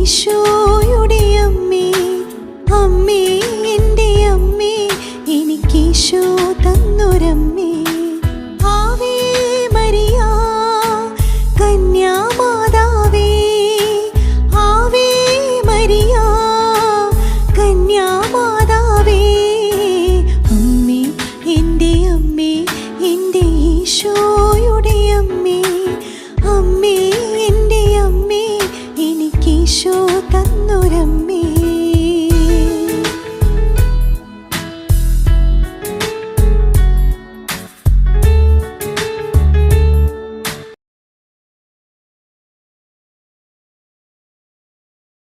ഈശോയുടെ അമ്മേ, അമ്മേ എൻ്റെ അമ്മേ, എനിക്കീശോ തന്നൊരമ്മേ. ആവേ മരിയ കന്യാമാതാവേ, ആവേ മരിയ കന്യാമാതാവേ. അമ്മേ എൻ്റെ അമ്മേ, എൻ്റെ ഈശോയുടെ അമ്മേ, അമ്മേ എൻ്റെ അമ്മേ, എനിക്കീശോ തന്നൊരമ്മേ.